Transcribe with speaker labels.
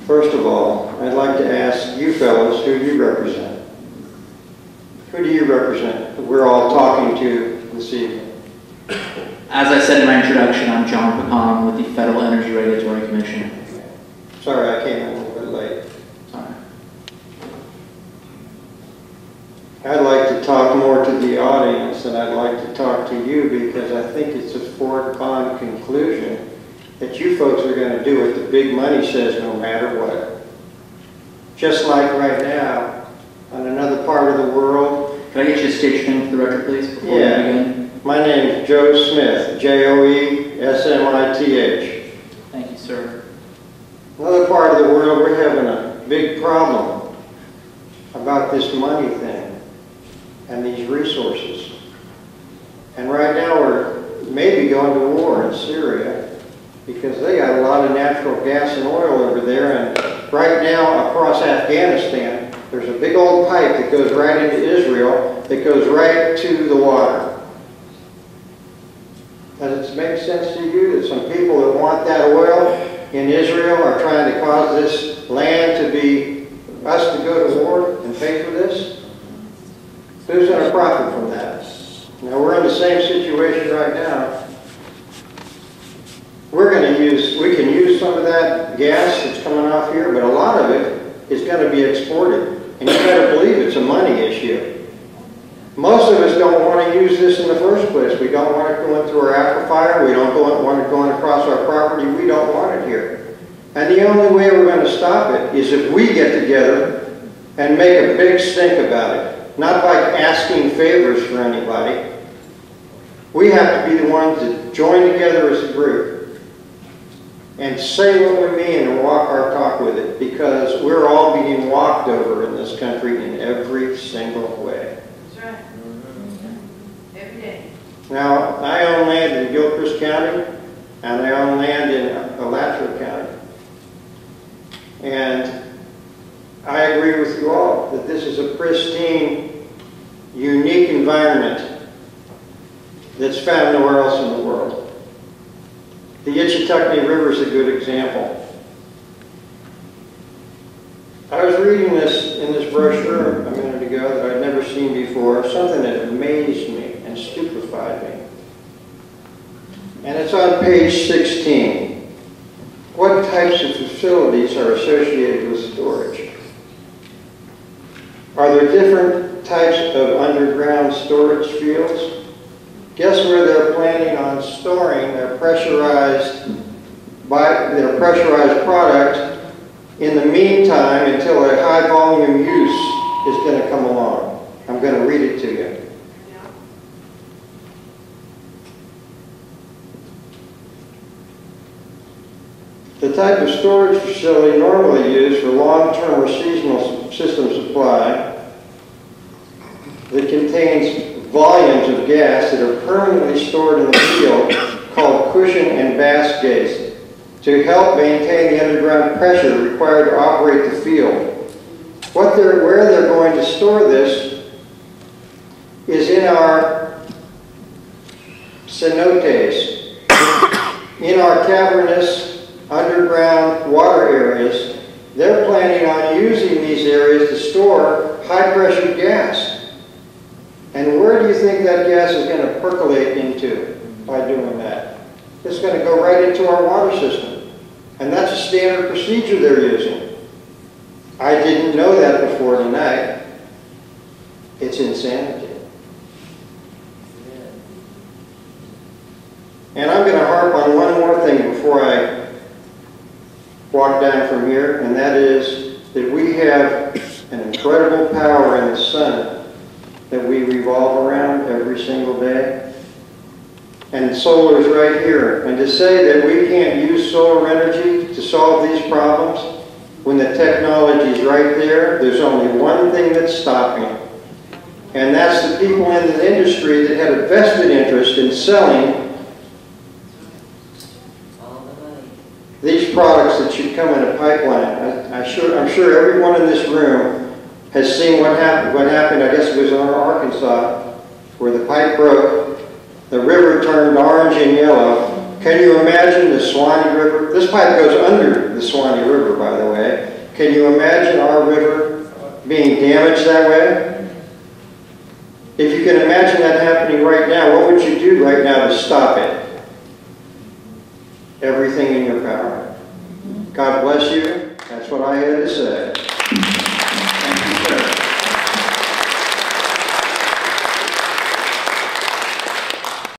Speaker 1: First of all, I'd like to ask you fellows who you represent. Who do you represent that we're all talking to this evening?
Speaker 2: As I said in my introduction, I'm John Pecan with the Federal Energy Regulatory Commission.
Speaker 1: Sorry, I came in a little bit late.
Speaker 2: Sorry.
Speaker 1: I'd like to talk more to the audience than I'd like to talk to you, because I think it's a foregone conclusion that you folks are going to do what the big money says no matter what. Just like right now, on another part of the world.
Speaker 2: Can I get you to state your name for the record, please, before we begin?
Speaker 1: My name is Joe Smith, Joesmith.
Speaker 2: Thank you, sir.
Speaker 1: Another part of the world, we're having a big problem about this money thing and these resources. And right now we're maybe going to war in Syria because they got a lot of natural gas and oil over there. And right now across Afghanistan, there's a big old pipe that goes right into Israel that goes right to the water. Does it make sense to you that some people that want that oil in Israel are trying to cause this land to be, us to go to war and pay for this? Who's going to profit from that? Now we're in the same situation right now. We can use some of that gas that's coming off here, but a lot of it is going to be exported. And you better believe it's a money issue. Most of us don't want to use this in the first place. We don't want it going through our aquifer. We don't want it going across our property. We don't want it here. And the only way we're going to stop it is if we get together and make a big stink about it. Not by asking favors for anybody. We have to be the ones that join together as a group and say what we mean and walk our talk with it, because we're all being walked over in this country in every single way.
Speaker 3: That's right. Every day.
Speaker 1: Now, I own land in Gilchrist County, and I own land in Alachua County. And I agree with you all that this is a pristine, unique environment that's found nowhere else in the world. The Itchitucknee River is a good example. I was reading this in this brochure a minute ago that I'd never seen before, something that amazed me and stupefied me. And it's on page 16. What types of facilities are associated with storage? Are there different types of underground storage fields? Guess where they're planning on storing their pressurized product in the meantime until a high volume use is going to come along. I'm going to read it to you. The type of storage facility normally used for long-term or seasonal system supply that contains volumes of gas that are permanently stored in the field called cushion and baskets to help maintain the underground pressure required to operate the field. Where they're going to store this is in our cenotes, in our cavernous underground water areas. They're planning on using these areas to store high-pressure gas. And where do you think that gas is going to percolate into by doing that? It's going to go right into our water system. And that's a standard procedure they're using. I didn't know that before tonight. It's insanity. And I'm going to harp on one more thing before I walk down from here, and that is that we have an incredible power in the sun that we revolve around every single day. And solar is right here. And to say that we can't use solar energy to solve these problems when the technology is right there, there's only one thing that's stopping it. And that's the people in the industry that had a vested interest in selling these products that should come in a pipeline. I'm sure everyone in this room has seen what happened, I guess it was in Arkansas, where the pipe broke, the river turned orange and yellow, Can you imagine the Swanee River? This pipe goes under the Swanee River, by the way. Can you imagine our river being damaged that way? If you can imagine that happening right now, what would you do right now to stop it? Everything in your power. God bless you. That's what I had to say.